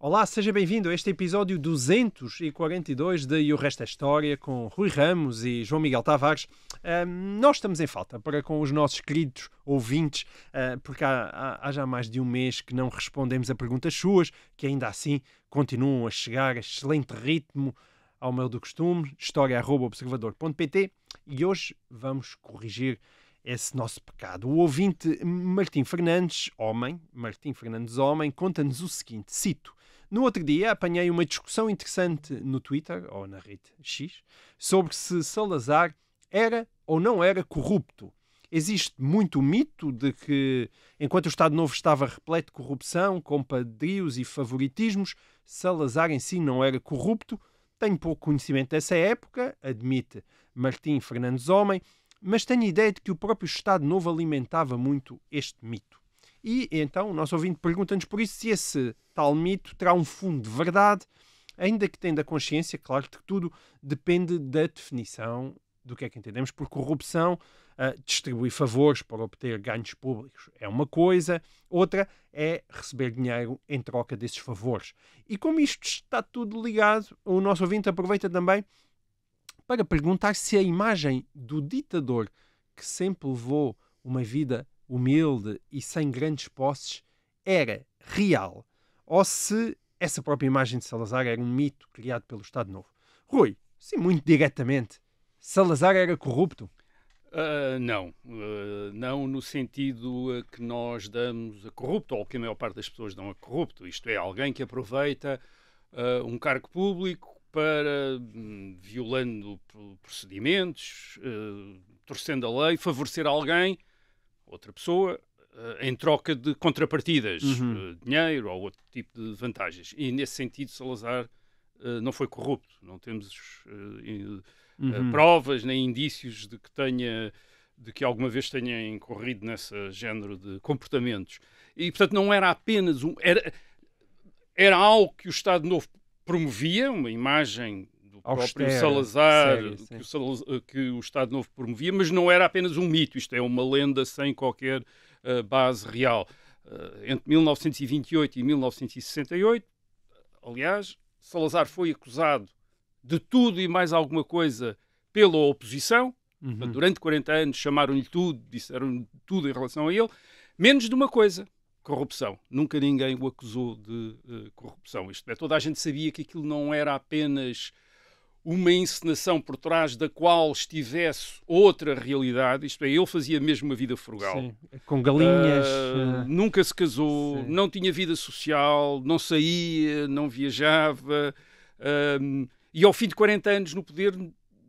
Olá, seja bem-vindo a este episódio 242 de E o Resto é História, com Rui Ramos e João Miguel Tavares. Nós estamos em falta para com os nossos queridos ouvintes, porque há já mais de um mês que não respondemos a perguntas suas, que ainda assim continuam a chegar a excelente ritmo ao meu do costume, história@observador.pt, e hoje vamos corrigir esse nosso pecado. O ouvinte Martim Fernandes Homem, conta-nos o seguinte, cito: no outro dia apanhei uma discussão interessante no Twitter, ou na rede X, sobre se Salazar era ou não era corrupto. Existe muito o mito de que, enquanto o Estado Novo estava repleto de corrupção, compadrios e favoritismos, Salazar em si não era corrupto. Tenho pouco conhecimento dessa época, admite Martim Fernandes Homem, mas tenho ideia de que o próprio Estado Novo alimentava muito este mito. E então o nosso ouvinte pergunta-nos por isso se esse tal mito terá um fundo de verdade, ainda que tendo a consciência, claro, de que tudo depende da definição do que é que entendemos por corrupção. Distribuir favores para obter ganhos públicos é uma coisa, outra é receber dinheiro em troca desses favores. E como isto está tudo ligado, o nosso ouvinte aproveita também para perguntar se a imagem do ditador que sempre levou uma vida humilde e sem grandes posses era real, ou se essa própria imagem de Salazar era um mito criado pelo Estado Novo. Rui, sim, muito diretamente, Salazar era corrupto? Não. Não no sentido que nós damos a corrupto, ou que a maior parte das pessoas dão a corrupto. Isto é, alguém que aproveita um cargo público para, violando procedimentos, torcendo a lei, favorecer alguém, outra pessoa, em troca de contrapartidas, dinheiro ou outro tipo de vantagens. E, nesse sentido, Salazar não foi corrupto. Não temos provas nem indícios de que alguma vez tenha incorrido nesse género de comportamentos. E, portanto, não era apenas era algo que o Estado Novo promovia, uma imagem do próprio Salazar, que o Estado Novo promovia, mas não era apenas um mito, isto é uma lenda sem qualquer base real. Entre 1928 e 1968, aliás, Salazar foi acusado de tudo e mais alguma coisa pela oposição. Durante 40 anos chamaram-lhe tudo, disseram tudo em relação a ele, menos de uma coisa: corrupção. Nunca ninguém o acusou de corrupção. Isto é, toda a gente sabia que aquilo não era apenas uma encenação por trás da qual estivesse outra realidade. Isto é, ele fazia mesmo uma vida frugal. Sim, com galinhas. Nunca se casou, sim, não tinha vida social, não saía, não viajava. E ao fim de 40 anos no poder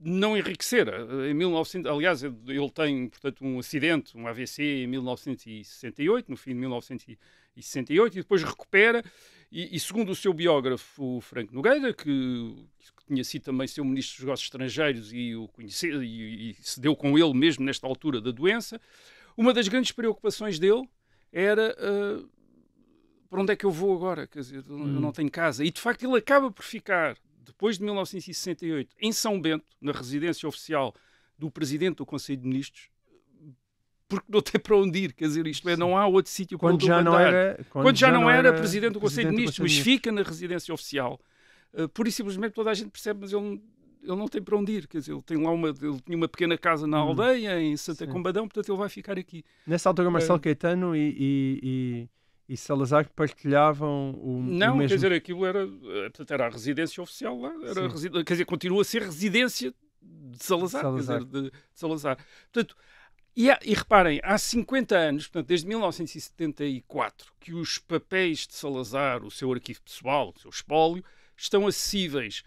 não enriquecera. Em 1900, aliás, ele tem, portanto, um acidente, um AVC, em 1968, no fim de 1968, e depois recupera, e segundo o seu biógrafo, Franco Nogueira, que tinha sido também seu ministro dos Negócios Estrangeiros e o conheceu, e se deu com ele mesmo nesta altura da doença, uma das grandes preocupações dele era para onde é que eu vou agora? Quer dizer, eu não tenho casa. E, de facto, ele acaba por ficar, depois de 1968, em São Bento, na residência oficial do Presidente do Conselho de Ministros, porque não tem para onde ir, quer dizer, isto é, não há outro sítio para onde mandar. Quando já não era Presidente do Conselho de Ministros, mas fica na residência oficial. Pura e simplesmente toda a gente percebe, mas ele não tem para onde ir, quer dizer, ele tinha uma pequena casa na aldeia, em Santa Combadão, portanto ele vai ficar aqui. Nessa altura, Marcelo Caetano e Salazar partilhavam o mesmo... quer dizer, aquilo era a residência oficial lá, quer dizer, continua a ser residência de Salazar. Quer dizer, de Salazar. Portanto, e reparem, há 50 anos, portanto, desde 1974, que os papéis de Salazar, o seu arquivo pessoal, o seu espólio, estão acessíveis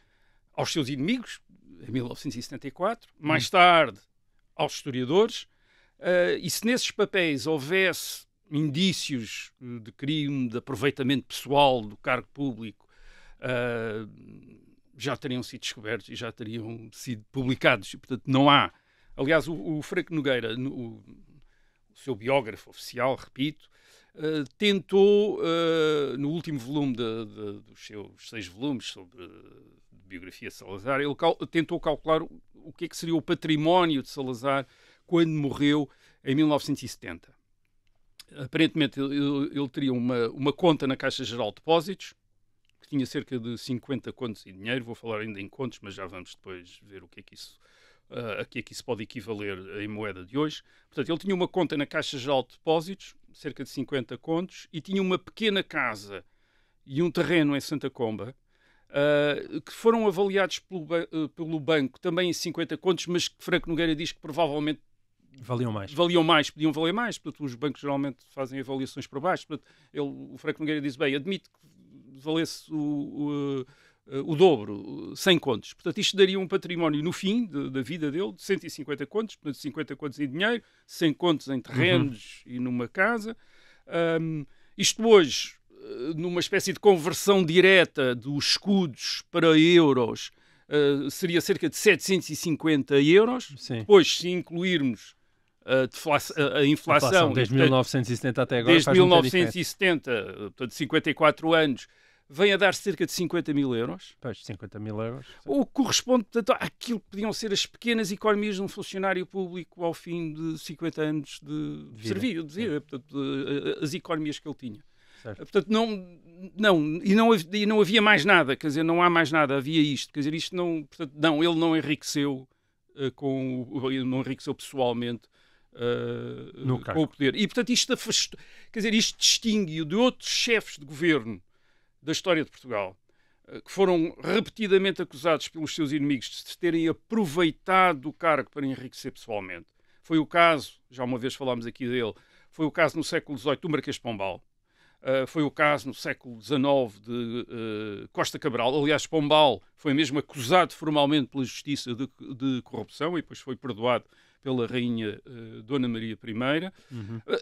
aos seus inimigos, em 1974, mais tarde aos historiadores, e se nesses papéis houvesse indícios de crime, de aproveitamento pessoal do cargo público, já teriam sido descobertos e já teriam sido publicados. E, portanto, não há. Aliás, o Franco Nogueira, o seu biógrafo oficial, repito, tentou, no último volume dos seus 6 volumes sobre biografia de Salazar, ele tentou calcular o que é que seria o património de Salazar quando morreu em 1970. Aparentemente ele teria uma conta na Caixa Geral de Depósitos, tinha cerca de 50 contos em dinheiro, vou falar ainda em contos, mas já vamos depois ver o que é que isso, a que é que isso pode equivaler em moeda de hoje. Portanto, ele tinha uma conta na Caixa Geral de Depósitos, cerca de 50 contos, e tinha uma pequena casa e um terreno em Santa Comba, que foram avaliados pelo banco também em 50 contos, mas que Franco Nogueira diz que provavelmente valiam mais. Podiam valer mais. Portanto, os bancos geralmente fazem avaliações para baixo. Portanto, o Franco Nogueira diz, bem, admito que valesse o dobro, 100 contos. Portanto, isto daria um património no fim da vida dele de 150 contos, portanto, 50 contos em dinheiro, 100 contos em terrenos e numa casa. Isto hoje, numa espécie de conversão direta dos escudos para euros, seria cerca de 750 euros. Sim. Depois, se incluirmos a inflação desde 1970 até agora, desde 1970, portanto 54 anos, vem a dar cerca de 50 mil euros. Pois, 50 mil euros. O que corresponde, portanto, àquilo que podiam ser as pequenas economias de um funcionário público ao fim de 50 anos de serviço, de vida, portanto, as economias que ele tinha. Certo. Portanto, não havia mais nada, quer dizer, não há mais nada, havia isto, quer dizer, isto não, portanto, não, ele não enriqueceu não enriqueceu pessoalmente com o poder. E, portanto, isto afastou, quer dizer, isto distingue-o de outros chefes de governo da história de Portugal, que foram repetidamente acusados pelos seus inimigos de se terem aproveitado do cargo para enriquecer pessoalmente. Foi o caso, já uma vez falámos aqui dele, foi o caso no século XVIII do Marquês de Pombal. Foi o caso no século XIX de Costa Cabral. Aliás, Pombal foi mesmo acusado formalmente pela justiça de corrupção e depois foi perdoado pela rainha Dona Maria I.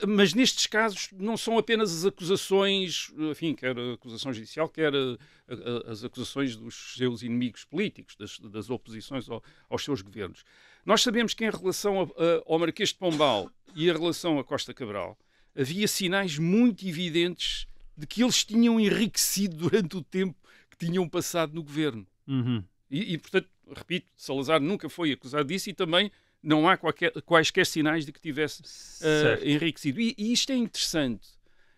Mas nestes casos não são apenas as acusações, enfim, quer a acusação judicial, quer as acusações dos seus inimigos políticos, das oposições aos seus governos. Nós sabemos que em relação ao Marquês de Pombal e em relação a Costa Cabral, havia sinais muito evidentes de que eles tinham enriquecido durante o tempo que tinham passado no governo. E, portanto, repito, Salazar nunca foi acusado disso e também não há quaisquer sinais de que tivesse enriquecido. E isto é interessante.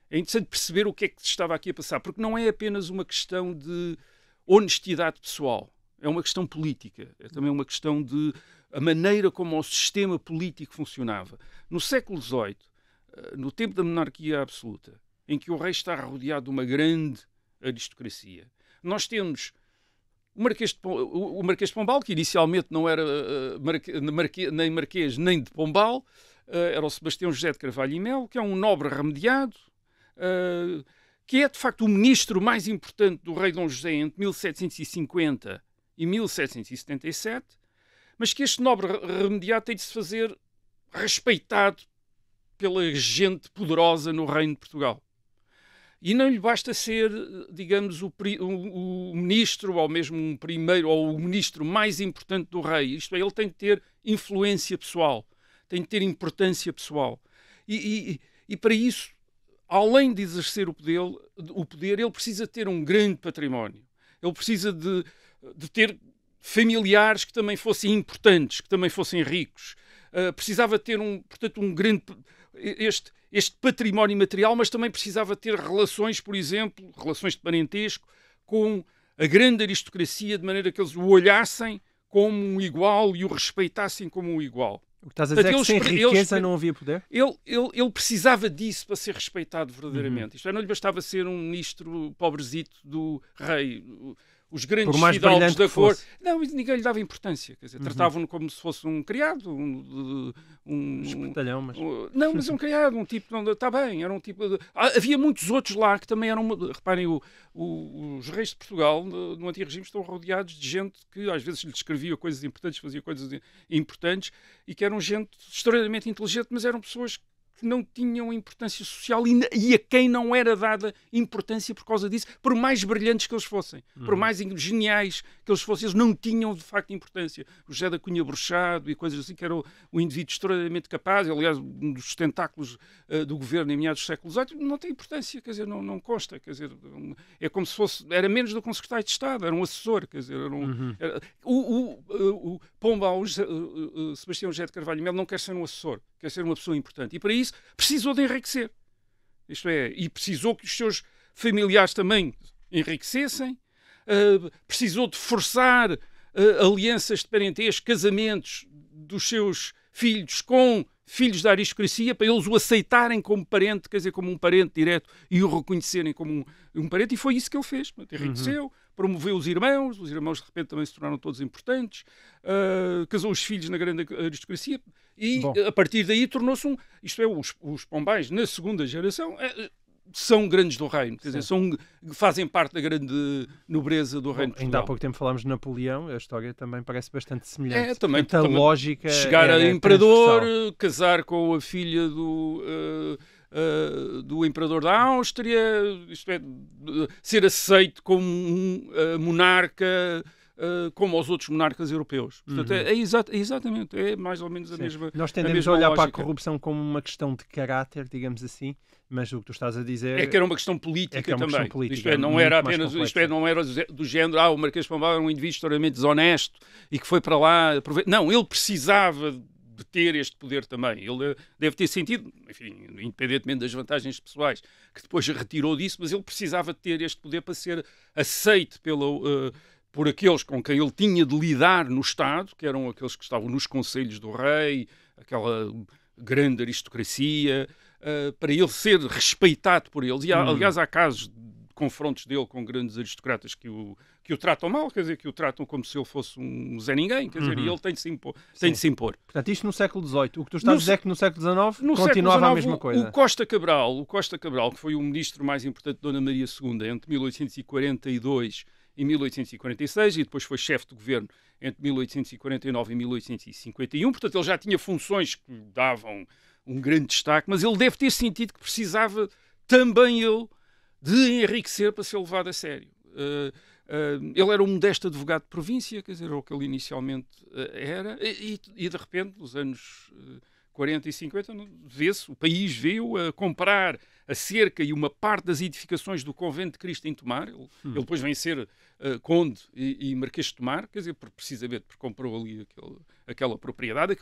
É interessante perceber o que é que se estava aqui a passar, porque não é apenas uma questão de honestidade pessoal. É uma questão política. É também uma questão de a maneira como o sistema político funcionava. No século XVIII, no tempo da monarquia absoluta, em que o rei está rodeado de uma grande aristocracia, nós temos o Marquês de Pombal, que inicialmente não era nem Marquês nem de Pombal, era o Sebastião José de Carvalho e Melo, que é um nobre remediado, que é de facto o ministro mais importante do rei Dom José entre 1750 e 1777, mas que este nobre remediado tem de se fazer respeitado pela gente poderosa no reino de Portugal. E não lhe basta ser, digamos, o ministro, ou mesmo um primeiro, ou o ministro mais importante do rei. Isto é, ele tem de ter influência pessoal, tem de ter importância pessoal. E para isso, além de exercer o poder, ele precisa ter um grande património. Ele precisa de ter familiares que também fossem importantes, que também fossem ricos. Precisava ter, portanto, um grande... Este património material, mas também precisava ter relações, por exemplo, relações de parentesco com a grande aristocracia, de maneira que eles o olhassem como um igual e o respeitassem como um igual. O que estás a dizer é que sem riqueza não havia poder? Ele precisava disso para ser respeitado verdadeiramente. Isto é, não lhe bastava ser um ministro pobrezito do rei. Os grandes fidalgos da cor... Não, ninguém lhe dava importância. Quer dizer, tratavam-no como se fosse um criado. Um espertalhão, mas... Não, mas um criado, um tipo... Está bem, era um tipo... Havia muitos outros lá que também eram... Reparem, os reis de Portugal, no Antigo Regime, estão rodeados de gente que às vezes lhe escrevia coisas importantes, fazia coisas importantes, e que eram gente extraordinariamente inteligente, mas eram pessoas que não tinham importância social e a quem não era dada importância por causa disso, por mais brilhantes que eles fossem, por mais geniais que eles fossem, eles não tinham de facto importância. O José da Cunha Bruxado e coisas assim, que era um indivíduo extraordinariamente capaz, aliás, um dos tentáculos do governo em meados do século XVIII, não tem importância, quer dizer, não consta, quer dizer, é como se fosse, era menos do que um secretário de Estado, era um assessor, quer dizer, o Pombal, Sebastião José de Carvalho e Melo não quer ser um assessor, quer ser uma pessoa importante. E para isso precisou de enriquecer. Isto é, e precisou que os seus familiares também enriquecessem precisou de forçar alianças de parentesco, casamentos dos seus filhos com filhos da aristocracia, para eles o aceitarem como parente, quer dizer, como um parente direto, e o reconhecerem como um parente, e foi isso que ele fez. Enriqueceu, promoveu os irmãos de repente também se tornaram todos importantes, casou os filhos na grande aristocracia, e a partir daí tornou-se isto é, os Pombais, na segunda geração, são grandes do reino, quer dizer, fazem parte da grande nobreza do reino de Portugal. Ainda há pouco tempo falámos de Napoleão, a história também parece bastante semelhante. Também a lógica chegar a imperador, casar com a filha do imperador da Áustria, isto é, ser aceito como monarca, como aos outros monarcas europeus. Portanto, exatamente, é mais ou menos a mesma Nós tendemos a olhar lógica. para a corrupção como uma questão de caráter, digamos assim, mas o que tu estás a dizer... É que era uma questão política também. Questão política, isto é, não era apenas, não era do género, o Marquês de Pombal era um indivíduo extremamente desonesto e que foi para lá... Não, ele precisava de ter este poder também. Ele deve ter sentido, enfim, independentemente das vantagens pessoais, que depois retirou disso, mas ele precisava de ter este poder para ser aceito por aqueles com quem ele tinha de lidar no Estado, que eram aqueles que estavam nos conselhos do rei, aquela grande aristocracia, para ele ser respeitado por eles. E aliás, há casos de confrontos dele com grandes aristocratas que o tratam mal, quer dizer, que o tratam como se ele fosse um Zé Ninguém, quer dizer, e ele tem de se impor. Portanto, isto no século XVIII. O que tu estás a dizer é que no século XIX continuava a mesma coisa. O Costa Cabral, que foi o ministro mais importante de Dona Maria II entre 1842 e 1846, e depois foi chefe de governo entre 1849 e 1851, portanto ele já tinha funções que davam um grande destaque, mas ele deve ter sentido que precisava também ele de enriquecer para ser levado a sério. Ele era um modesto advogado de província, quer dizer, o que ele inicialmente era, e de repente, nos anos 40 e 50, vê-se, o país veio a comprar a cerca e uma parte das edificações do convento de Cristo em Tomar. Ele depois vem ser conde e marquês de Tomar, quer dizer, precisamente porque comprou ali aquela propriedade,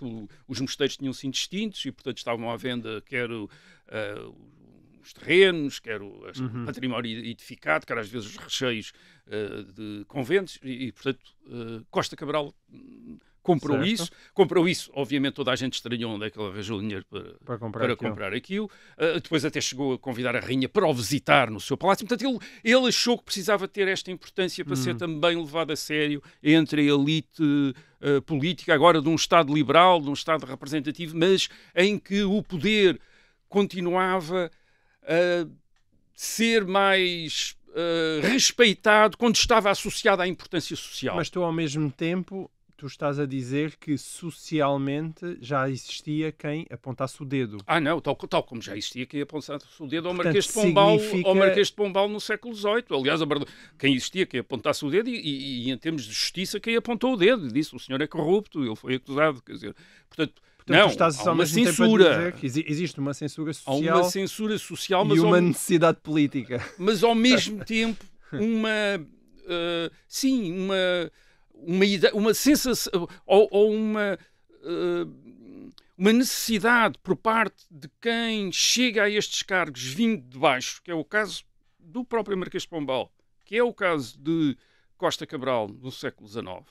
os mosteiros tinham sido distintos e, portanto, estavam à venda quer os terrenos, quer o património edificado, quer às vezes os recheios de conventos, e portanto, Costa Cabral comprou isso, obviamente toda a gente estranhou onde é que ele arranjou dinheiro para comprar aquilo. Depois até chegou a convidar a rainha para o visitar no seu palácio. Portanto, ele achou que precisava ter esta importância para ser também levado a sério entre a elite política, agora de um Estado liberal, de um Estado representativo, mas em que o poder continuava a ser mais respeitado quando estava associado à importância social. Mas tu, ao mesmo tempo, tu estás a dizer que socialmente já existia quem apontasse o dedo. Não, tal como já existia quem apontasse o dedo ao Marquês de Pombal, ao Marquês de Pombal no século XVIII. Aliás, quem existia quem apontasse o dedo e em termos de justiça, quem apontou o dedo. Disse, o senhor é corrupto, ele foi acusado. Quer dizer, portanto não, tu estás há uma censura. Que existe uma censura social. Há uma censura social, mas uma necessidade política. Mas ao mesmo tempo uma sensação ou uma necessidade por parte de quem chega a estes cargos vindo de baixo, que é o caso do próprio Marquês de Pombal, que é o caso de Costa Cabral no século XIX,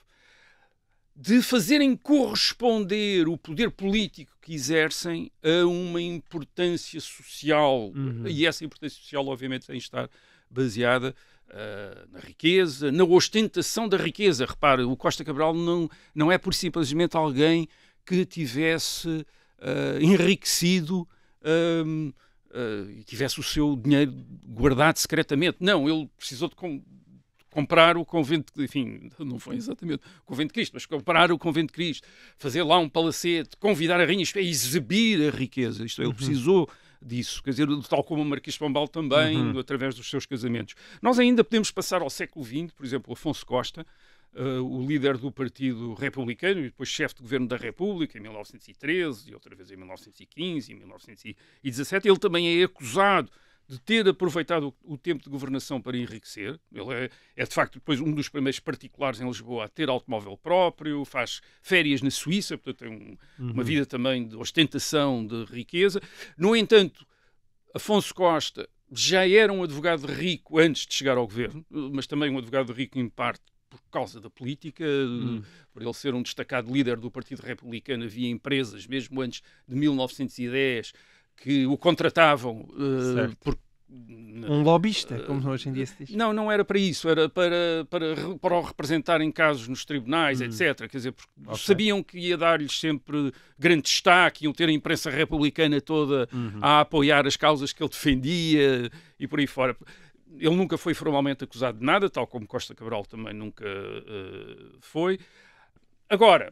de fazerem corresponder o poder político que exercem a uma importância social. E essa importância social, obviamente, tem de estar baseada na riqueza, na ostentação da riqueza. Repare, o Costa Cabral não é por simplesmente alguém que tivesse enriquecido e tivesse o seu dinheiro guardado secretamente. Não, ele precisou de comprar o convento, enfim, não foi exatamente o convento de Cristo, mas comprar o convento de Cristo, fazer lá um palacete, convidar a rainha, exibir a riqueza. Isto é, ele precisou disso, quer dizer, tal como o Marquês de Pombal também, através dos seus casamentos. Nós ainda podemos passar ao século XX, por exemplo, Afonso Costa, o líder do Partido Republicano e depois chefe de governo da República em 1913 e outra vez em 1915 e 1917. Ele também é acusado de ter aproveitado o tempo de governação para enriquecer. Ele é de facto depois um dos primeiros particulares em Lisboa a ter automóvel próprio, faz férias na Suíça, portanto tem uma vida também de ostentação de riqueza. No entanto, Afonso Costa já era um advogado rico antes de chegar ao governo, mas também um advogado rico em parte por causa da política, por ele ser um destacado líder do Partido Republicano. Havia empresas, mesmo antes de 1910, que o contratavam por... Um lobista, como hoje em dia se diz. Não era para isso, era para o representar em casos nos tribunais, etc. Quer dizer, porque sabiam que ia dar-lhes sempre grande destaque, iam ter a imprensa republicana toda a apoiar as causas que ele defendia e por aí fora. Ele nunca foi formalmente acusado de nada, tal como Costa Cabral também nunca foi. Agora,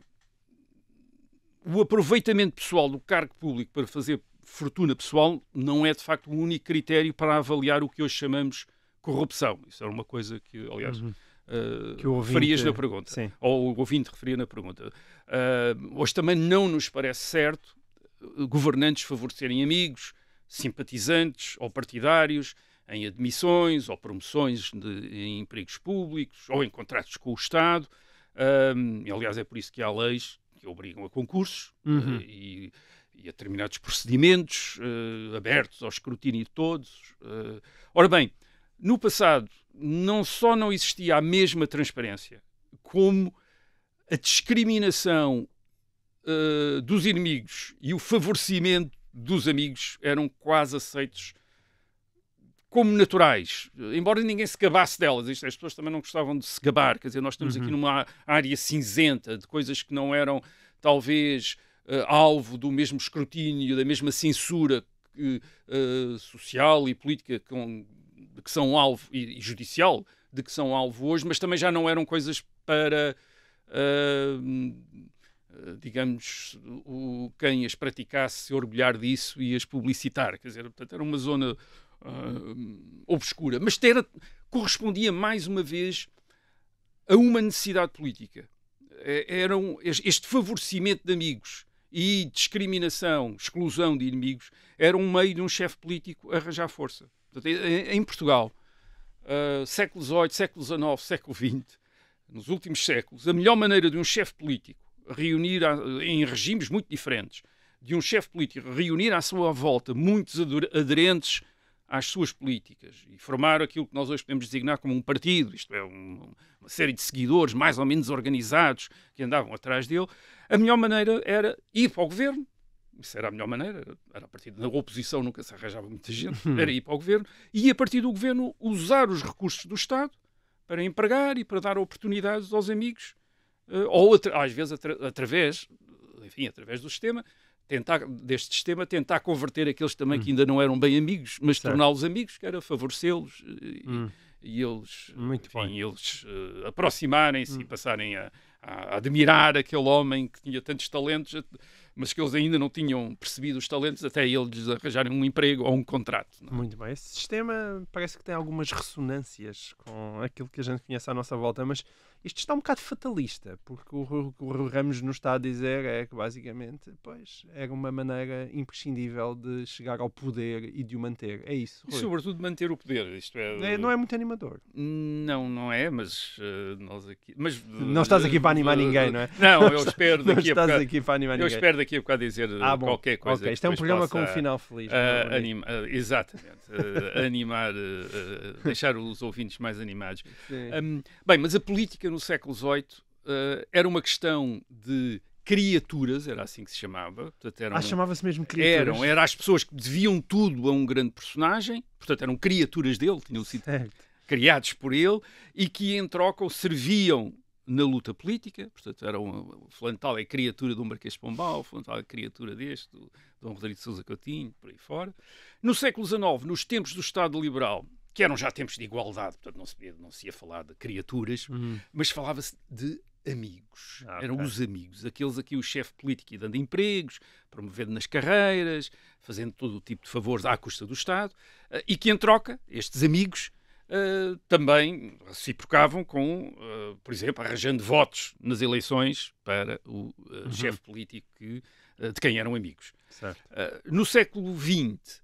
o aproveitamento pessoal do cargo público para fazer fortuna pessoal não é, de facto, o único critério para avaliar o que hoje chamamos corrupção. Isso era uma coisa que, aliás, que o ouvinte, referias na pergunta. Sim. Ou o ouvinte referia na pergunta. Hoje também não nos parece certo governantes favorecerem amigos, simpatizantes ou partidários em admissões ou promoções em empregos públicos ou em contratos com o Estado. Aliás, é por isso que há leis que obrigam a concursos e a determinados procedimentos abertos ao escrutínio de todos. Ora bem, no passado não só não existia a mesma transparência, como a discriminação dos inimigos e o favorecimento dos amigos eram quase aceitos como naturais, embora ninguém se gabasse delas. As pessoas também não gostavam de se gabar, quer dizer, nós estamos aqui numa área cinzenta de coisas que não eram, talvez, alvo do mesmo escrutínio, da mesma censura social e política de que são alvo, e judicial, de que são alvo hoje, mas também já não eram coisas para, digamos, quem as praticasse se orgulhar disso e as publicitar. Quer dizer, portanto, era uma zona obscura, mas correspondia mais uma vez a uma necessidade política. Este favorecimento de amigos e discriminação, exclusão de inimigos, era um meio de um chefe político arranjar força. Portanto, em Portugal, século XVIII, século XIX, século XX, nos últimos séculos, a melhor maneira de um chefe político reunir, em regimes muito diferentes, de um chefe político reunir à sua volta muitos aderentes às suas políticas e formar aquilo que nós hoje podemos designar como um partido, isto é, uma série de seguidores mais ou menos organizados que andavam atrás dele, a melhor maneira era ir para o governo. Isso era a melhor maneira, era a partir da oposição, nunca se arranjava muita gente, era ir para o governo, e a partir do governo usar os recursos do Estado para empregar e para dar oportunidades aos amigos, ou às vezes através do sistema, deste sistema, tentar converter aqueles também que ainda não eram bem amigos, mas torná-los amigos, que era favorecê-los e eles, eles aproximarem-se e passarem a admirar aquele homem que tinha tantos talentos, mas que eles ainda não tinham percebido os talentos até eles arranjarem um emprego ou um contrato. Não? Muito bem. Esse sistema parece que tem algumas ressonâncias com aquilo que a gente conhece à nossa volta, mas isto está um bocado fatalista, porque o que o Rui Ramos nos está a dizer é que, basicamente, pois, era uma maneira imprescindível de chegar ao poder e de o manter. É isso, Rui. E, sobretudo, de manter o poder. Isto não é muito animador. Não é, mas nós aqui... Mas, não estás aqui para animar ninguém, não é? Não, eu espero daqui a bocado... aqui para animar ninguém. Eu espero daqui a bocado dizer qualquer coisa. Ok, isto é um programa com um final feliz. Exatamente. Animar, deixar os ouvintes mais animados. Bem, mas a política no século XVIII era uma questão de criaturas, era assim que se chamava. Portanto, chamava-se mesmo criaturas? Eram as pessoas que deviam tudo a um grande personagem, portanto eram criaturas dele, tinham sido criados por ele, e que em troca o serviam na luta política. Portanto, era fulano tal é criatura do Marquês de Pombal, fulano tal é criatura deste, do Dom Rodrigo de Sousa Coutinho, por aí fora. No século XIX, nos tempos do Estado Liberal, que eram já tempos de igualdade, portanto não se ia falar de criaturas, mas falava-se de amigos. Eram os amigos, aqueles a que o chefe político ia dando empregos, promovendo nas carreiras, fazendo todo o tipo de favores à custa do Estado, e que em troca, estes amigos também reciprocavam com, por exemplo, arranjando votos nas eleições para o chefe político de quem eram amigos. No século XX,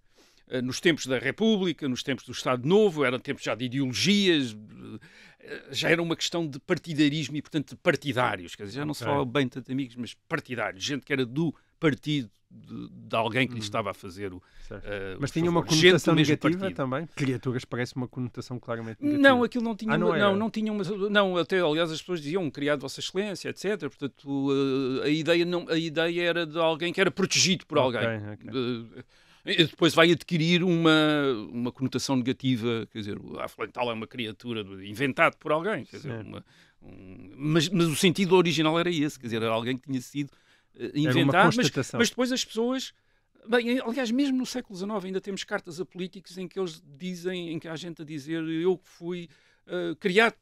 nos tempos da República, nos tempos do Estado Novo, eram tempos já de ideologias, já era uma questão de partidarismo e, portanto, de partidários. Quer dizer, já não se fala bem tanto de amigos, mas partidários. Gente que era do partido de alguém que lhe estava a fazer o mas tinha uma conotação negativa também? Criaturas parece uma conotação claramente negativa. Não, aquilo não tinha, não tinha uma... Não, até, aliás, as pessoas diziam criado Vossa Excelência, etc. Portanto, a ideia era de alguém que era protegido por alguém. Depois vai adquirir uma conotação negativa, quer dizer, a fulano tal é uma criatura inventado por alguém, quer dizer, mas o sentido original era esse, quer dizer, era alguém que tinha sido inventado, mas depois as pessoas... Bem, aliás, mesmo no século XIX ainda temos cartas a políticos em que eles dizem, em que há gente a dizer eu que fui criado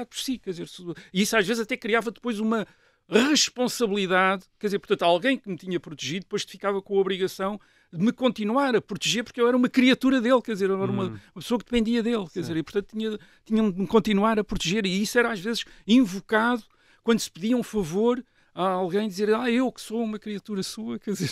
por si, quer dizer, e isso às vezes até criava depois uma responsabilidade, quer dizer, portanto, alguém que me tinha protegido depois ficava com a obrigação de me continuar a proteger porque eu era uma criatura dele, quer dizer, eu era uma pessoa que dependia dele, quer dizer, e portanto tinham de me continuar a proteger, e isso era às vezes invocado quando se pedia um favor a alguém, dizer, eu que sou uma criatura sua, quer dizer,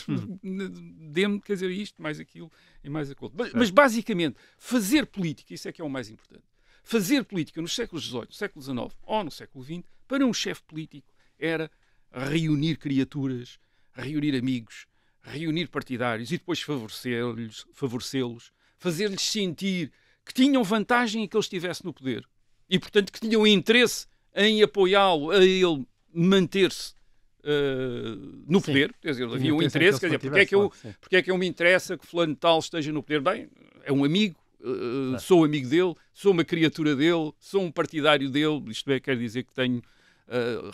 dê-me, quer dizer, isto, mais aquilo e mais aquilo. Mas basicamente, fazer política, isso é que é o mais importante. Fazer política nos séculos XVIII, século XIX ou no século XX, para um chefe político, era reunir criaturas, reunir amigos, reunir partidários e depois favorecê-los, fazer-lhes sentir que tinham vantagem em que ele estivesse no poder e, portanto, que tinham interesse em apoiá-lo, a ele manter-se no poder. Quer dizer, havia um interesse, quer dizer, porque é que eu me interessa que fulano tal esteja no poder? Bem, é um amigo, sou amigo dele, sou uma criatura dele, sou um partidário dele, isto é, quer dizer que tenho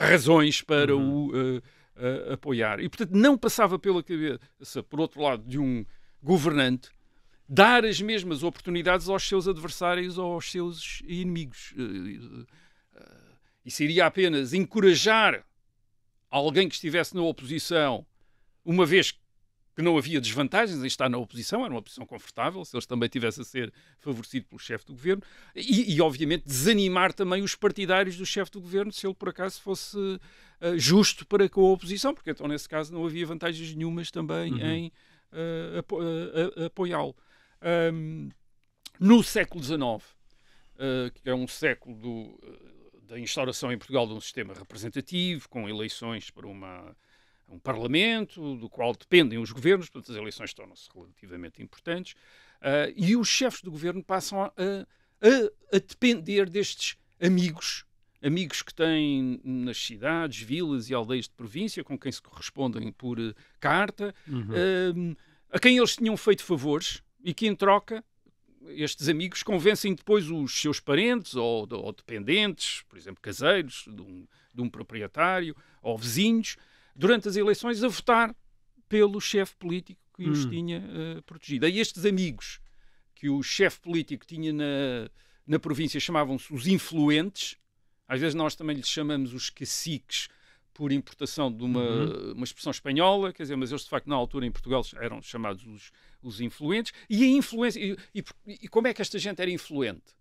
razões para o apoiar. E, portanto, não passava pela cabeça, por outro lado, de um governante dar as mesmas oportunidades aos seus adversários ou aos seus inimigos. Isso iria apenas encorajar alguém que estivesse na oposição, uma vez que não havia desvantagens em estar na oposição, era uma posição confortável, se eles também tivessem a ser favorecido pelo chefe do governo, e obviamente desanimar também os partidários do chefe do governo, se ele por acaso fosse justo para com a oposição, porque então nesse caso não havia vantagens nenhumas também em apoiá-lo. No século XIX, que é um século da instauração em Portugal de um sistema representativo, com eleições para um parlamento, do qual dependem os governos, portanto as eleições tornam-se relativamente importantes, e os chefes do governo passam a depender destes amigos que têm nas cidades, vilas e aldeias de província, com quem se correspondem por carta, a quem eles tinham feito favores e que, em troca, estes amigos convencem depois os seus parentes ou dependentes, por exemplo, caseiros de um proprietário ou vizinhos, durante as eleições a votar pelo chefe político que os tinha protegido. E estes amigos que o chefe político tinha na província chamavam-se os influentes. Às vezes nós também lhes chamamos os caciques por importação de uma expressão espanhola, quer dizer, mas eles de facto na altura em Portugal eram chamados os influentes. E a influência, e como é que esta gente era influente?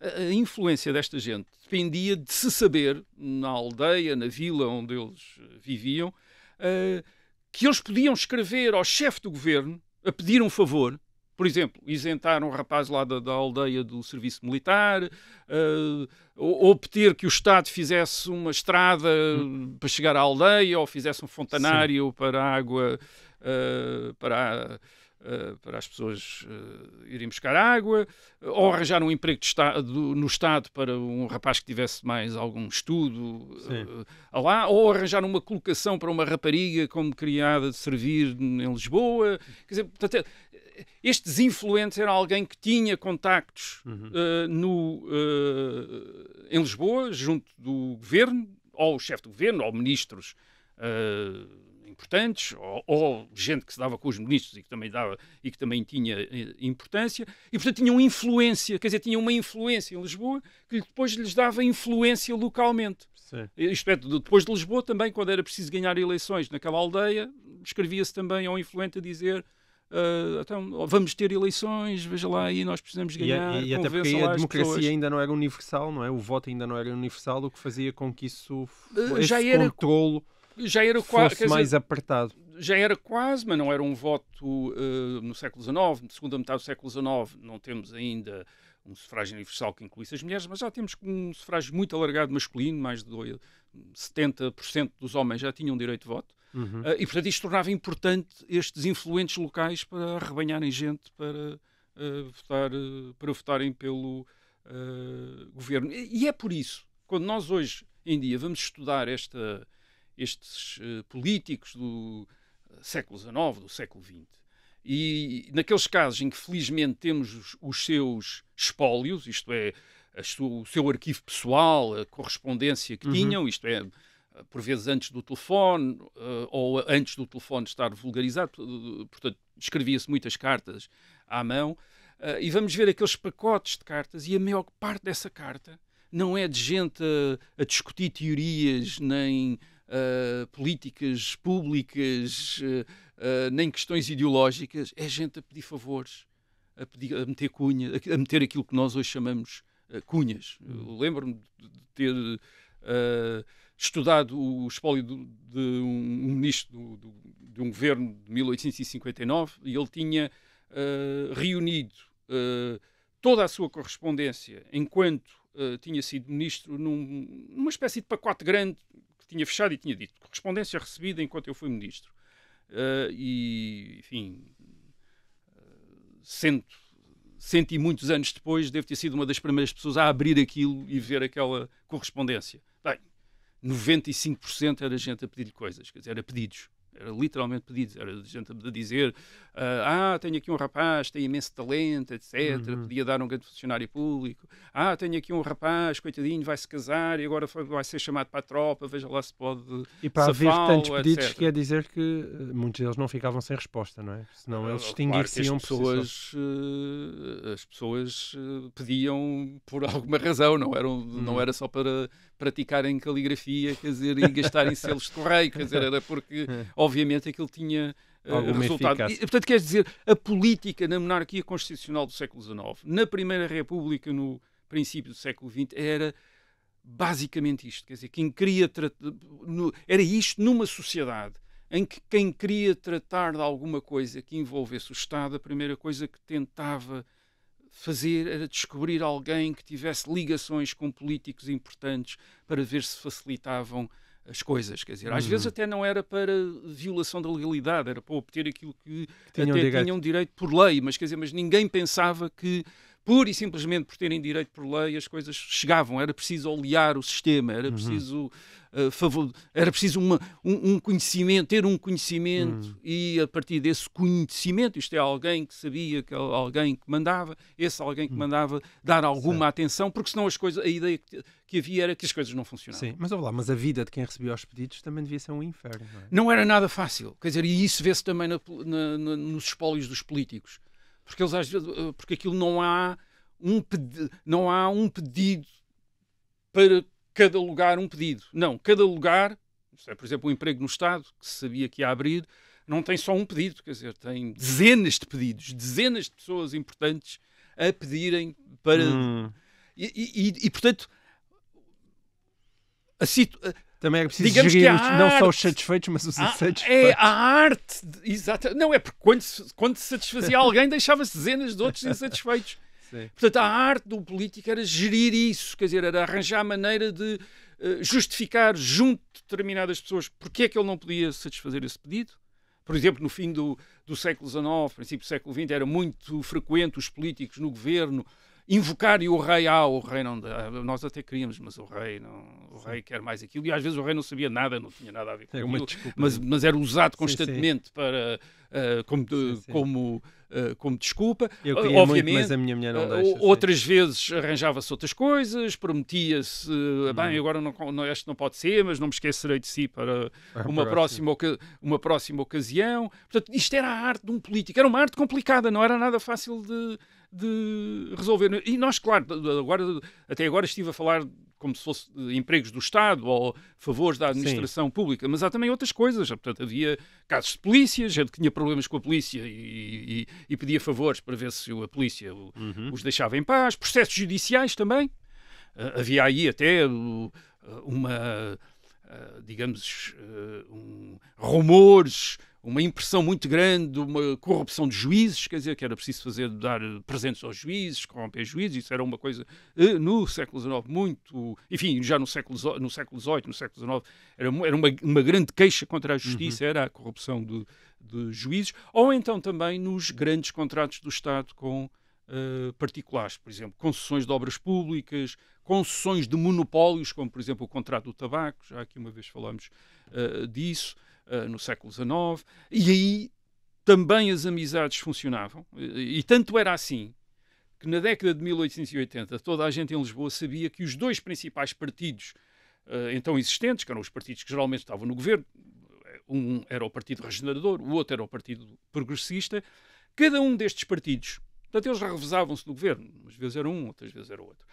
A influência desta gente dependia de se saber, na aldeia, na vila onde eles viviam, que eles podiam escrever ao chefe do governo a pedir um favor. Por exemplo, isentar um rapaz lá da aldeia do serviço militar, ou pedir que o Estado fizesse uma estrada para chegar à aldeia, ou fizesse um fontanário para a água, para as pessoas irem buscar água, ou arranjar um emprego no Estado para um rapaz que tivesse mais algum estudo lá, ou arranjar uma colocação para uma rapariga como criada de servir em Lisboa. Quer dizer, portanto, estes influentes eram alguém que tinha contactos em Lisboa, junto do governo, ou o chefe do governo, ou ministros importantes, ou gente que se dava com os ministros e que também tinha importância, e portanto tinham influência, quer dizer, tinham uma influência em Lisboa que depois lhes dava influência localmente. Sim. Isto é, depois de Lisboa também, quando era preciso ganhar eleições naquela aldeia, escrevia-se também ao influente a dizer: então, vamos ter eleições, veja lá, e nós precisamos ganhar. E até porque a democracia ainda não era universal, não é? O voto ainda não era universal, o que fazia com que isso, esse controlo fosse mais apertado. Já era quase, mas não era um voto no século XIX, na segunda metade do século XIX, não temos ainda um sufrágio universal que incluísse as mulheres, mas já temos um sufrágio muito alargado masculino, mais de 70% dos homens já tinham direito de voto. E, portanto, isto tornava importante estes influentes locais para arrebanharem gente para, votarem pelo governo. E é por isso, quando nós hoje em dia vamos estudar estes políticos do século XIX, do século XX, e naqueles casos em que felizmente temos os seus espólios, isto é, o seu arquivo pessoal, a correspondência que tinham, isto é, por vezes antes do telefone, ou antes do telefone estar vulgarizado, portanto, escrevia-se muitas cartas à mão, e vamos ver aqueles pacotes de cartas, e a maior parte dessa carta não é de gente a discutir teorias, nem políticas públicas, nem questões ideológicas, é gente a pedir favores, a meter cunha, a meter aquilo que nós hoje chamamos cunhas. Eu lembro-me de ter estudado o espólio de um ministro de um governo de 1859 e ele tinha reunido toda a sua correspondência enquanto tinha sido ministro numa espécie de pacote grande que tinha fechado e tinha dito correspondência recebida enquanto eu fui ministro. E, enfim, cento e muitos anos depois, devo ter sido uma das primeiras pessoas a abrir aquilo e ver aquela correspondência. Bem, 95% era gente a pedir-lhe coisas, quer dizer, era pedidos. Era literalmente pedidos, era gente a dizer tenho aqui um rapaz, tem imenso talento, etc. Podia dar um grande funcionário público. Tenho aqui um rapaz, coitadinho, vai-se casar e agora vai ser chamado para a tropa, veja lá se pode e para haver tantos pedidos, etc. quer dizer que muitos deles não ficavam sem resposta, não é? Senão eles extinguir-se-iam. Claro, as pessoas pediam por alguma razão, não era só para praticarem caligrafia, quer dizer, e gastarem selos de correio, quer dizer, era porque obviamente aquilo tinha resultado. E, portanto, quer dizer, a política na monarquia constitucional do século XIX, na Primeira República, no princípio do século XX, era basicamente isto. Quer dizer, era isto numa sociedade em que quem queria tratar de alguma coisa que envolvesse o Estado, a primeira coisa que tentava fazer era descobrir alguém que tivesse ligações com políticos importantes para ver se facilitavam as coisas, quer dizer, às vezes até não era para violação da legalidade, era para obter aquilo que tinham direito por lei, mas quer dizer, mas ninguém pensava que pura e simplesmente por terem direito por lei as coisas chegavam, era preciso olear o sistema, era preciso era preciso um conhecimento, ter um conhecimento e a partir desse conhecimento, isto é, alguém que sabia, alguém que mandava, esse alguém que mandava dar alguma atenção, porque senão a ideia que havia era que as coisas não funcionavam. Sim, mas a vida de quem recebia os pedidos também devia ser um inferno. Não é? Não era nada fácil, quer dizer, e isso vê-se também nos espólios dos políticos, porque eles às vezes, porque aquilo não há um pedido para cada lugar um pedido. Não, cada lugar, por exemplo, um emprego no Estado, que se sabia que ia abrir, não tem só um pedido, quer dizer, tem dezenas de pedidos, dezenas de pessoas importantes a pedirem para... E portanto, também é preciso gerir não só os satisfeitos, mas os insatisfeitos. É a arte, exato. Não, é porque quando se satisfazia alguém, deixava-se dezenas de outros insatisfeitos. Sim. Portanto, a arte do político era gerir isso, quer dizer, era arranjar a maneira de justificar junto de determinadas pessoas porque é que ele não podia satisfazer esse pedido. Por exemplo, no fim do século XIX, princípio do século XX, era muito frequente os políticos no governo invocarem o rei. O rei não dá, nós até queríamos, mas o rei quer mais aquilo. E às vezes o rei não sabia nada, não tinha nada a ver com aquilo, mas era usado constantemente para, como desculpa. Eu queria obviamente, muito, mas a minha mulher não deixa. Outras vezes arranjava-se outras coisas, prometia-se, bem, agora este não pode ser, mas não me esquecerei de si para uma próxima ocasião. Portanto, isto era a arte de um político. Era uma arte complicada, não era nada fácil de resolver. E nós, claro, até agora estive a falar como se fosse empregos do Estado ou favores da administração pública, mas há também outras coisas. Portanto, havia casos de polícia, gente que tinha problemas com a polícia e pedia favores para ver se a polícia os deixava em paz. Processos judiciais também. Havia aí até digamos, rumores, uma impressão muito grande, uma corrupção de juízes, quer dizer, que era preciso dar presentes aos juízes, corromper juízes, isso era uma coisa no século XIX muito, enfim, já no século XVIII, no século XIX, era uma grande queixa contra a justiça, era a corrupção de juízes, ou então também nos grandes contratos do Estado com particulares, por exemplo, concessões de obras públicas, concessões de monopólios, como por exemplo o contrato do tabaco, já aqui uma vez falamos disso, no século XIX, e aí também as amizades funcionavam, e tanto era assim que na década de 1880 toda a gente em Lisboa sabia que os dois principais partidos então existentes, que eram os partidos que geralmente estavam no governo, um era o Partido Regenerador, o outro era o Partido Progressista, cada um destes partidos, portanto eles revezavam-se no governo, umas vezes era um, outras vezes era outro,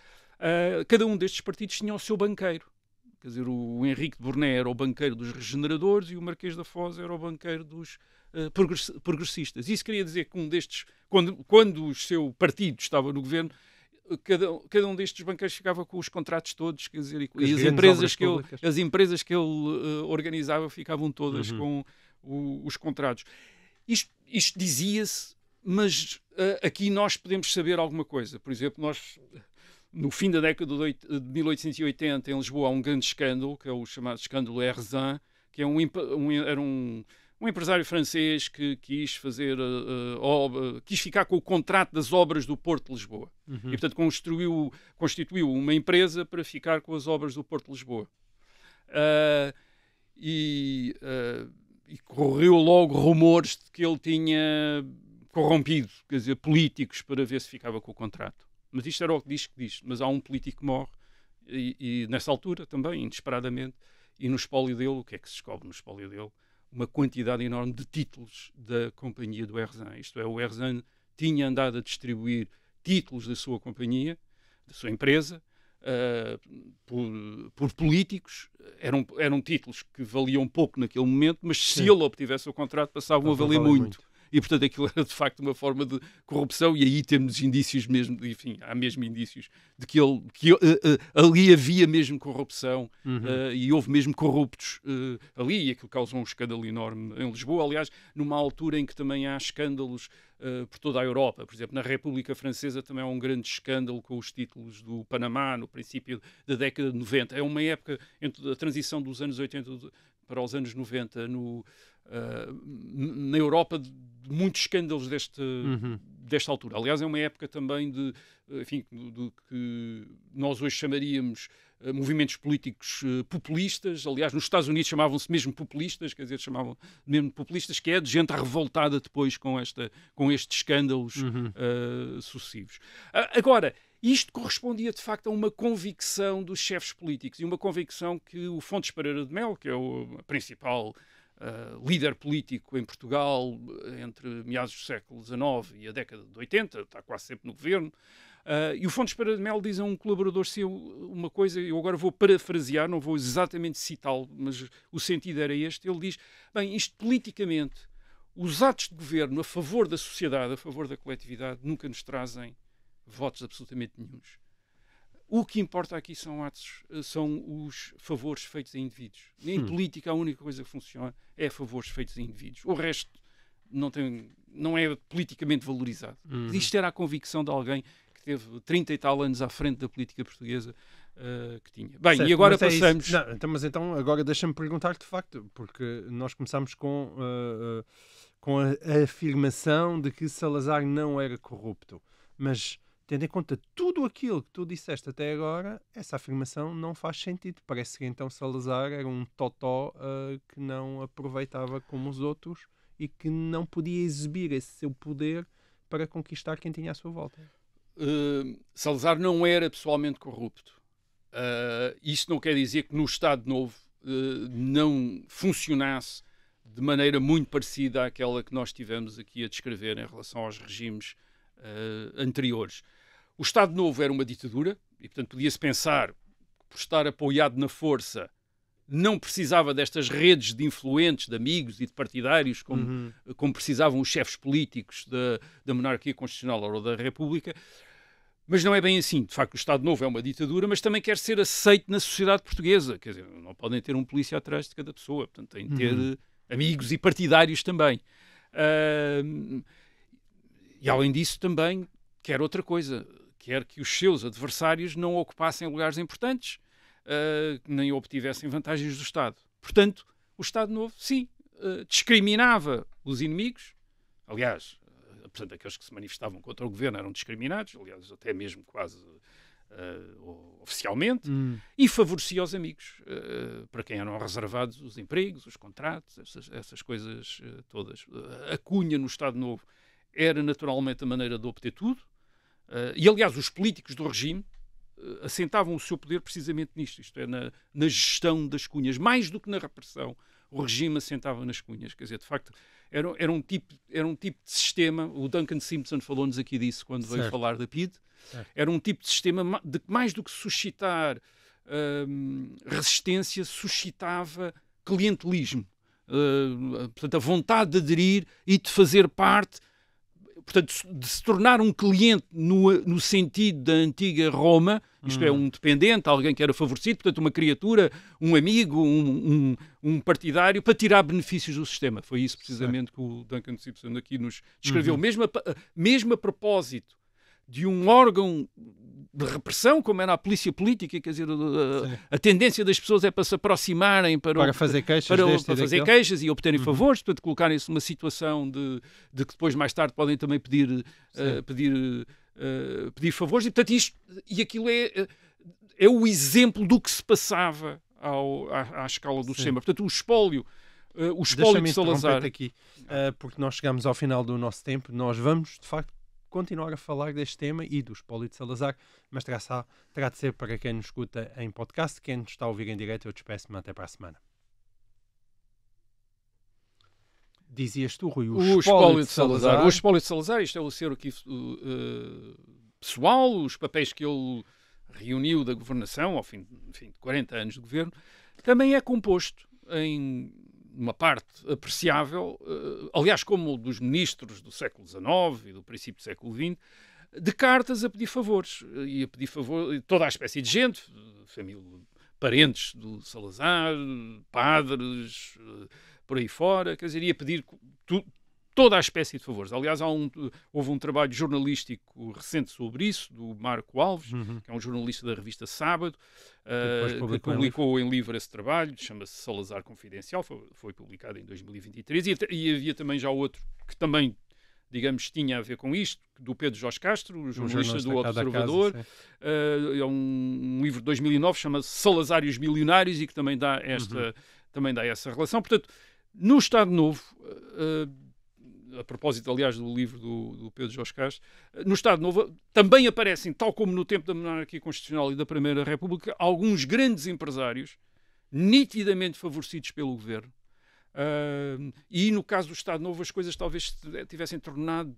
cada um destes partidos tinha o seu banqueiro. Quer dizer, o Henrique de Borné era o banqueiro dos regeneradores e o Marquês da Foz era o banqueiro dos progressistas. Isso queria dizer que um destes, quando o seu partido estava no governo, cada um destes banqueiros ficava com os contratos todos, quer dizer, e as empresas que ele organizava ficavam todas com os contratos. Isto dizia-se, mas aqui nós podemos saber alguma coisa. Por exemplo, nós... No fim da década de 1880, em Lisboa, há um grande escândalo, que é o chamado escândalo Herzin, que era um empresário francês que quis ficar com o contrato das obras do Porto de Lisboa. E, portanto, constituiu uma empresa para ficar com as obras do Porto de Lisboa. E correu logo rumores de que ele tinha corrompido, quer dizer, políticos para ver se ficava com o contrato. Mas isto era o que diz. Mas há um político que morre e nessa altura também, inesperadamente, e no espólio dele, o que é que se descobre no espólio dele? Uma quantidade enorme de títulos da companhia do Herzin. Isto é, o Herzin tinha andado a distribuir títulos da sua companhia, da sua empresa, por políticos. Eram títulos que valiam pouco naquele momento, mas se ele obtivesse o contrato, passavam a valer muito. E, portanto, aquilo era, de facto, uma forma de corrupção, e aí temos indícios mesmo, enfim, há mesmo indícios de que ali havia mesmo corrupção e houve mesmo corruptos ali, e aquilo causou um escândalo enorme em Lisboa. Aliás, numa altura em que também há escândalos por toda a Europa. Por exemplo, na República Francesa também há um grande escândalo com os títulos do Panamá, no princípio da década de 90. É uma época entre a transição dos anos 80 para os anos 90 na Europa, de muitos escândalos desta altura. Aliás, é uma época também de que nós hoje chamaríamos movimentos políticos populistas. Aliás, nos Estados Unidos chamavam-se mesmo populistas, quer dizer, chamavam mesmo populistas, que é de gente revoltada depois com estes escândalos sucessivos. Agora, isto correspondia, de facto, a uma convicção dos chefes políticos, e uma convicção que o Fontes Pereira de Melo, que é o principal líder político em Portugal entre meados do século XIX e a década de 80, está quase sempre no governo, e o Fontes Pereira de Melo diz a um colaborador seu uma coisa, eu agora vou parafrasear, não vou exatamente citá-lo, mas o sentido era este. Ele diz, bem, isto politicamente, os atos de governo a favor da sociedade, a favor da coletividade, nunca nos trazem votos absolutamente nenhuns. O que importa aqui são os favores feitos a indivíduos. Em política, a única coisa que funciona é favores feitos a indivíduos. O resto não é politicamente valorizado. Isto era a convicção de alguém que teve 30 e tal anos à frente da política portuguesa que tinha. Bem, certo, e agora passamos... Mas então agora deixa-me perguntar de facto, porque nós começamos com a afirmação de que Salazar não era corrupto. Mas... tendo em conta tudo aquilo que tu disseste até agora, essa afirmação não faz sentido. Parece que então Salazar era um totó que não aproveitava como os outros e que não podia exibir esse seu poder para conquistar quem tinha à sua volta. Salazar não era pessoalmente corrupto. Isto não quer dizer que no Estado Novo não funcionasse de maneira muito parecida àquela que nós tivemos aqui a descrever em relação aos regimes anteriores. O Estado Novo era uma ditadura e, portanto, podia-se pensar que, por estar apoiado na força, não precisava destas redes de influentes, de amigos e de partidários, como precisavam os chefes políticos da monarquia constitucional ou da República. Mas não é bem assim. De facto, o Estado Novo é uma ditadura, mas também quer ser aceito na sociedade portuguesa. Quer dizer, não podem ter um polícia atrás de cada pessoa. Portanto, têm de ter amigos e partidários também. E, além disso, também quer outra coisa. Quer que os seus adversários não ocupassem lugares importantes, nem obtivessem vantagens do Estado. Portanto, o Estado Novo, sim, discriminava os inimigos. Aliás, portanto, aqueles que se manifestavam contra o governo eram discriminados, aliás, até mesmo quase oficialmente, e favorecia os amigos, para quem eram reservados os empregos, os contratos, essas coisas todas. A cunha no Estado Novo era naturalmente a maneira de obter tudo, e aliás, os políticos do regime assentavam o seu poder precisamente nisto, isto é, na gestão das cunhas, mais do que na repressão. O regime assentava nas cunhas, quer dizer, de facto, era um tipo de sistema. O Duncan Simpson falou-nos aqui disso quando veio falar da PIDE. Era um tipo de sistema de mais do que suscitar resistência, suscitava clientelismo. Portanto, a vontade de aderir e de fazer parte, portanto, de se tornar um cliente no sentido da antiga Roma, isto é, um dependente, alguém que era favorecido, portanto, uma criatura, um amigo, um partidário, para tirar benefícios do sistema. Foi isso, precisamente, que o Duncan Simpson aqui nos descreveu. Mesmo a propósito de um órgão de repressão, como era a polícia política, quer dizer, a tendência das pessoas é para se aproximarem para fazer queixas, para fazer queixas e obterem favores, portanto, colocarem-se numa situação de que depois, mais tarde, podem também pedir favores, e portanto aquilo é o exemplo do que se passava à escala do sistema. Portanto, o espólio de Salazar aqui, porque nós chegamos ao final do nosso tempo. Nós vamos, de facto, continuar a falar deste tema e do espólio de Salazar, mas terá de ser para quem nos escuta em podcast. Quem nos está a ouvir em direto, eu despeço-me até para a semana. Dizias tu, Rui, o espólio de Salazar. O espólio de Salazar, isto é o seu arquivo pessoal, os papéis que ele reuniu da governação, ao fim de 40 anos de governo, também é composto em uma parte apreciável, aliás, como dos ministros do século XIX e do princípio do século XX, de cartas a pedir favores. E a pedir favor toda a espécie de gente, família, parentes do Salazar, padres, por aí fora, quer dizer, ia pedir toda a espécie de favores. Aliás, houve um trabalho jornalístico recente sobre isso, do Marco Alves, que é um jornalista da revista Sábado, que publicou em livro esse trabalho, chama-se Salazar Confidencial, foi publicado em 2023, e havia também já outro que também, digamos, tinha a ver com isto, do Pedro Jorge Castro, o jornalista do Observador. É um livro de 2009, chama-se Salazar e os Milionários, e que também dá essa relação. Portanto, no Estado Novo, a propósito, aliás, do livro do Pedro Jorge Castro, no Estado Novo também aparecem, tal como no tempo da monarquia constitucional e da Primeira República, alguns grandes empresários nitidamente favorecidos pelo governo. E no caso do Estado Novo as coisas talvez tivessem tornado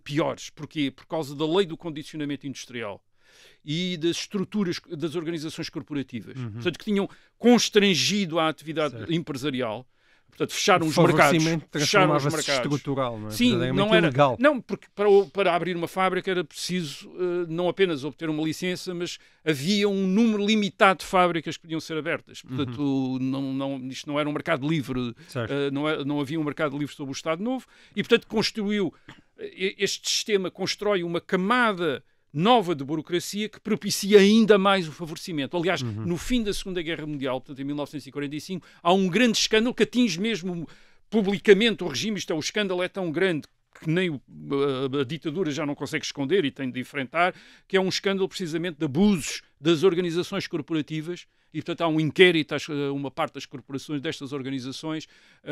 piores. Porquê? Por causa da lei do condicionamento industrial e das estruturas das organizações corporativas, portanto, que tinham constrangido a atividade empresarial. Portanto, fecharam os mercados. Estrutural, não é? Sim, não era ilegal. Não, porque para abrir uma fábrica era preciso não apenas obter uma licença, mas havia um número limitado de fábricas que podiam ser abertas. Portanto, isto não era um mercado livre, não havia um mercado livre sobre o Estado Novo, e portanto este sistema constrói uma camada nova de burocracia que propicia ainda mais o favorecimento. Aliás, no fim da Segunda Guerra Mundial, portanto, em 1945, há um grande escândalo que atinge mesmo publicamente o regime. Isto é, o escândalo é tão grande que nem a ditadura já não consegue esconder e tem de enfrentar, que é um escândalo precisamente de abusos das organizações corporativas. E, portanto, há um inquérito a uma parte das corporações destas organizações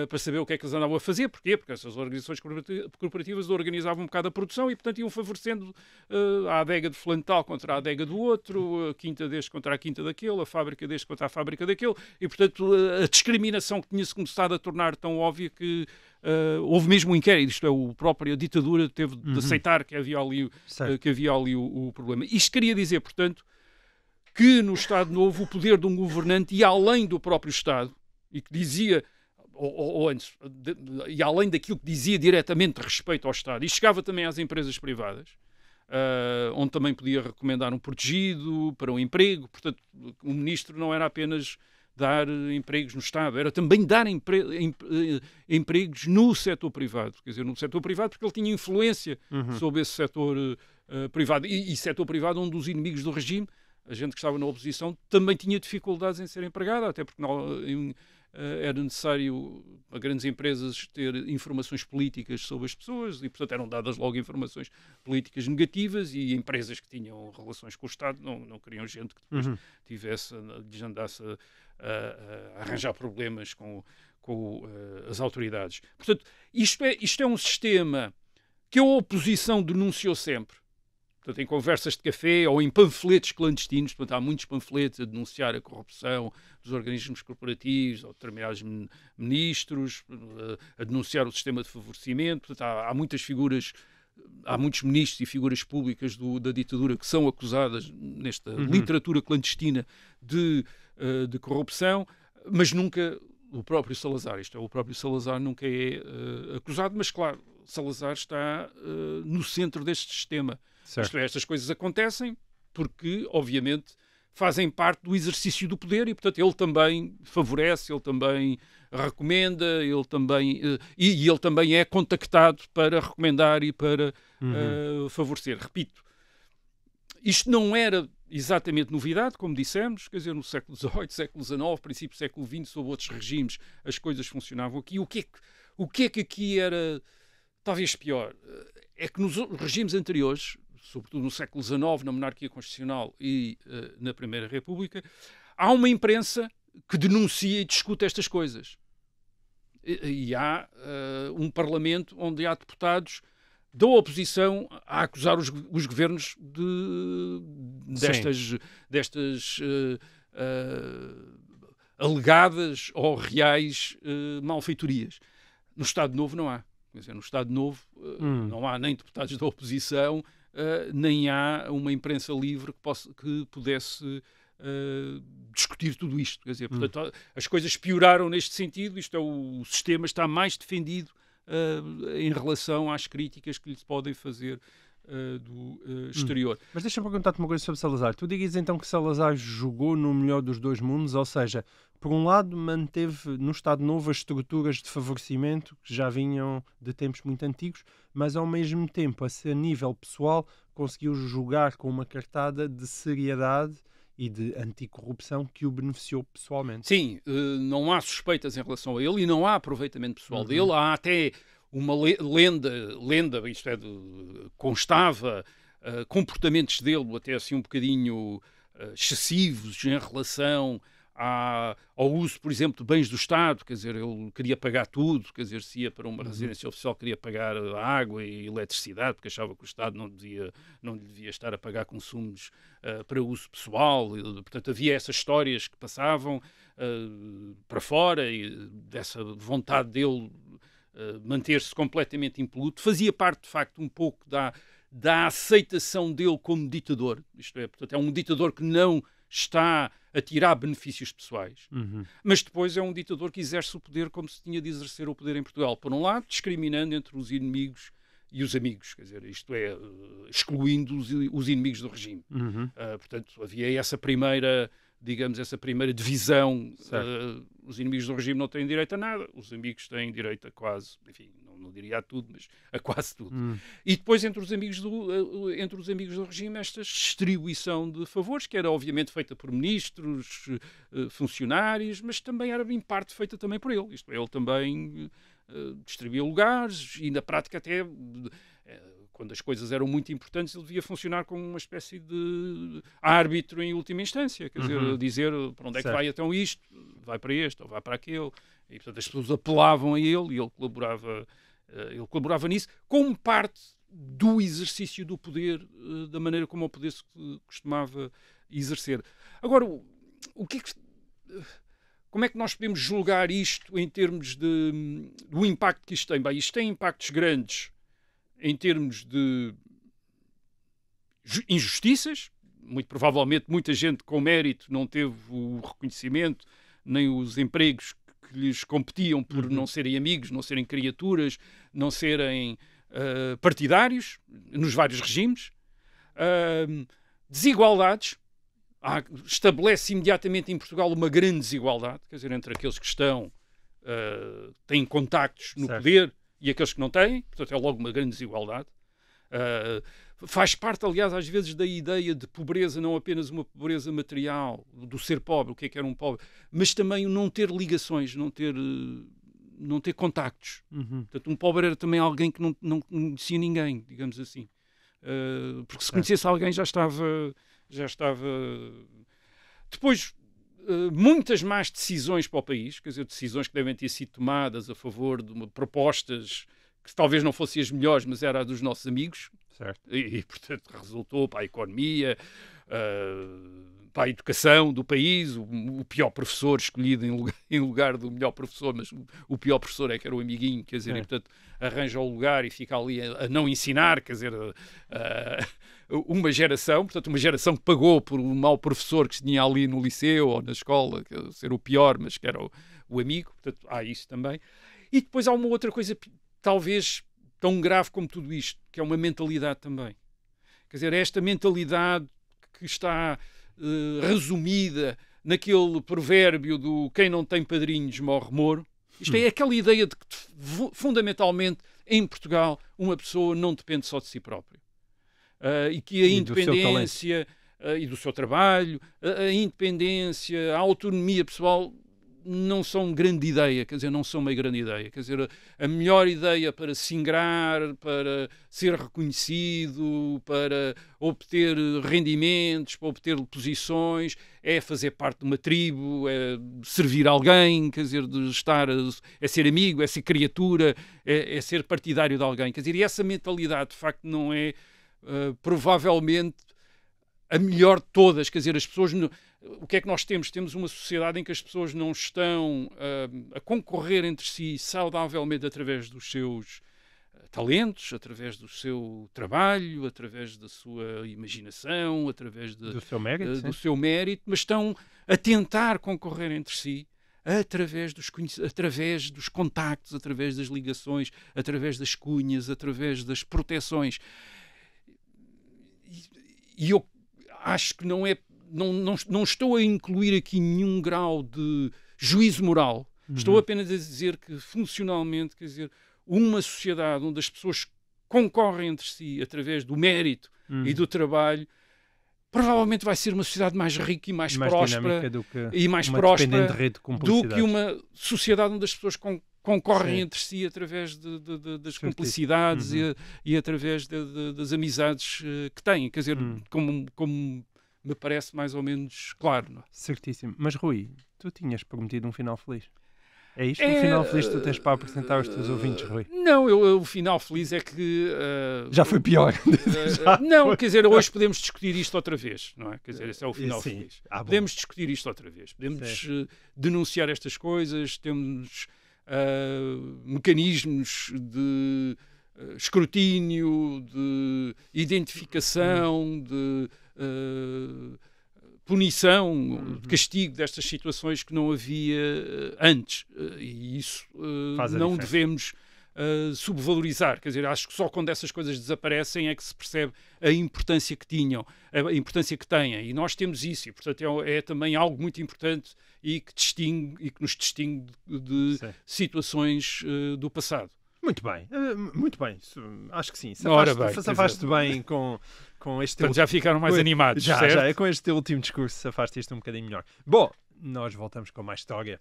para saber o que é que eles andavam a fazer. Porquê? Porque essas organizações corporativas organizavam um bocado a produção e, portanto, iam favorecendo a adega de fulano tal contra a adega do outro, a quinta deste contra a quinta daquele, a fábrica deste contra a fábrica daquele. E, portanto, a discriminação que tinha-se começado a tornar tão óbvia que houve mesmo um inquérito. Isto é, a própria ditadura teve de aceitar que havia ali o problema. Isto queria dizer, portanto, que no Estado Novo o poder de um governante ia além do próprio Estado e que dizia, ou antes, e além daquilo que dizia diretamente respeito ao Estado, e chegava também às empresas privadas. onde também podia recomendar um protegido para um emprego. Portanto, o ministro não era apenas dar empregos no Estado, era também dar empregos no setor privado. Quer dizer, no setor privado, porque ele tinha influência sobre esse setor privado. E setor privado onde os inimigos do regime, a gente que estava na oposição, também tinha dificuldades em ser empregada, até porque era necessário a grandes empresas ter informações políticas sobre as pessoas e, portanto, eram dadas logo informações políticas negativas, e empresas que tinham relações com o Estado não queriam gente que depois lhes andasse a arranjar problemas com as autoridades. Portanto, isto é um sistema que a oposição denunciou sempre. Portanto, em conversas de café ou em panfletos clandestinos. Portanto, há muitos panfletos a denunciar a corrupção dos organismos corporativos ou determinados ministros, a denunciar o sistema de favorecimento. Portanto, há muitas figuras, há muitos ministros e figuras públicas da ditadura que são acusadas nesta literatura clandestina de corrupção, mas nunca o próprio Salazar. O próprio Salazar nunca é acusado, mas, claro, Salazar está no centro deste sistema. Isto é, estas coisas acontecem porque, obviamente, fazem parte do exercício do poder e, portanto, ele também favorece, ele também recomenda, ele também é contactado para recomendar e para favorecer. Repito, isto não era exatamente novidade, como dissemos, quer dizer, no século XVIII, século XIX, princípio do século XX, sob outros regimes, as coisas funcionavam aqui. O que é que aqui era talvez pior? É que nos regimes anteriores, sobretudo no século XIX, na monarquia constitucional e na Primeira República, há uma imprensa que denuncia e discute estas coisas. E há um parlamento onde há deputados da oposição a acusar os governos destas alegadas ou reais malfeitorias. No Estado Novo não há. Quer dizer, no Estado Novo não há nem deputados da oposição, nem há uma imprensa livre que pudesse discutir tudo isto. Quer dizer, portanto, as coisas pioraram neste sentido. O sistema está mais defendido em relação às críticas que lhe podem fazer do exterior. Mas deixa-me perguntar-te uma coisa sobre Salazar. Tu digas então que Salazar jogou no melhor dos dois mundos, ou seja, por um lado manteve no Estado Novo as estruturas de favorecimento que já vinham de tempos muito antigos, mas ao mesmo tempo, a nível pessoal, conseguiu jogar com uma cartada de seriedade e de anticorrupção que o beneficiou pessoalmente. Sim, não há suspeitas em relação a ele e não há aproveitamento pessoal dele. Há até uma lenda, isto é, constava comportamentos dele até assim um bocadinho excessivos em relação ao uso, por exemplo, de bens do Estado. Quer dizer, ele queria pagar tudo, quer dizer, se ia para uma residência oficial queria pagar água e eletricidade, porque achava que o Estado não lhe devia estar a pagar consumos para uso pessoal. Portanto, havia essas histórias que passavam para fora e dessa vontade dele manter-se completamente impoluto. Fazia parte, de facto, um pouco da aceitação dele como ditador. Isto é, portanto, é um ditador que não está a tirar benefícios pessoais, mas depois é um ditador que exerce o poder como se tinha de exercer o poder em Portugal. Por um lado, discriminando entre os inimigos e os amigos, quer dizer, isto é, excluindo os inimigos do regime. Portanto, havia essa primeira divisão. Os inimigos do regime não têm direito a nada, os amigos têm direito a quase, enfim, não diria a tudo, mas a quase tudo. E depois, entre os amigos do regime, esta distribuição de favores, que era obviamente feita por ministros, funcionários, mas também era em parte feita também por ele. Isto é, ele também distribuía lugares e, na prática, até quando as coisas eram muito importantes, ele devia funcionar como uma espécie de árbitro em última instância, quer dizer para onde é que vai então isto, vai para este ou vai para aquele, e portanto as pessoas apelavam a ele e ele colaborava nisso como parte do exercício do poder, da maneira como o poder se costumava exercer. Agora, como é que nós podemos julgar isto em termos do impacto que isto tem? Bem, isto tem impactos grandes em termos de injustiças. Muito provavelmente muita gente com mérito não teve o reconhecimento nem os empregos que lhes competiam por não serem amigos, não serem criaturas, não serem partidários nos vários regimes. Desigualdades. Estabelece imediatamente em Portugal uma grande desigualdade, quer dizer, entre aqueles que têm contactos no poder e aqueles que não têm, portanto é logo uma grande desigualdade. Faz parte, aliás, às vezes da ideia de pobreza, não apenas uma pobreza material, do ser pobre, o que é era um pobre, mas também o não ter ligações, não ter contactos. Portanto, um pobre era também alguém que não conhecia ninguém, digamos assim. Porque se conhecesse alguém já estava... Depois, muitas más decisões para o país, quer dizer, decisões que devem ter sido tomadas a favor de propostas que talvez não fossem as melhores, mas era a dos nossos amigos. Certo. E, portanto, resultou para a economia, para a educação do país, o pior professor escolhido em lugar do melhor professor, mas o pior professor é que era o amiguinho, quer dizer, e, portanto, arranja o lugar e fica ali a não ensinar, quer dizer, uma geração que pagou por um mau professor que se tinha ali no liceu ou na escola, que ser o pior, mas que era o amigo, portanto, há isso também. E depois há uma outra coisa, talvez tão grave como tudo isto, que é uma mentalidade também. Quer dizer, esta mentalidade que está resumida naquele provérbio do quem não tem padrinhos morre moro. Isto é aquela ideia de que, fundamentalmente, em Portugal, uma pessoa não depende só de si própria. E que a independência e do seu trabalho, a independência, a autonomia pessoal não são grande ideia, quer dizer, não são uma grande ideia. Quer dizer, a melhor ideia para se ingrar, para ser reconhecido, para obter rendimentos, para obter posições, é fazer parte de uma tribo, é servir alguém, quer dizer, é ser amigo, é ser criatura, é ser partidário de alguém. Quer dizer, e essa mentalidade, de facto, não é provavelmente a melhor de todas. Quer dizer, as pessoas... O que é que nós temos? Temos uma sociedade em que as pessoas não estão a concorrer entre si saudavelmente através dos seus talentos, através do seu trabalho, através da sua imaginação, através do seu mérito, mas estão a tentar concorrer entre si através dos contactos, através das ligações, através das cunhas, através das proteções. E eu acho que não estou a incluir aqui nenhum grau de juízo moral. Estou apenas a dizer que, funcionalmente, quer dizer, uma sociedade onde as pessoas concorrem entre si através do mérito e do trabalho, provavelmente vai ser uma sociedade mais rica e mais próspera e mais próspera do que uma sociedade onde as pessoas concorrem entre si através das cumplicidades e através das amizades que têm. Quer dizer, como me parece mais ou menos claro. Não é? Certíssimo. Mas, Rui, tu tinhas prometido um final feliz. É isto? Um final feliz que tu tens para apresentar aos teus ouvintes, Rui? Não, o final feliz é que... já foi pior. Não, quer dizer, hoje podemos discutir isto outra vez, não é? Quer dizer, esse é o final feliz. Podemos discutir isto outra vez. Podemos denunciar estas coisas, temos mecanismos de escrutínio, de identificação, de punição, de castigo destas situações que não havia antes. E isso não devemos subvalorizar. Quer dizer, acho que só quando essas coisas desaparecem é que se percebe a importância que tinham, a importância que têm. E nós temos isso. E, portanto, é também algo muito importante e que nos distingue de situações do passado. Muito bem, muito bem. Acho que sim. Safaste bem com este... Portanto, já ficaram mais animados, certo? Já, com este último discurso, safaste isto um bocadinho melhor. Bom, nós voltamos com mais história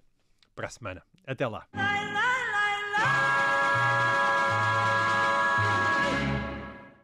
para a semana. Até lá.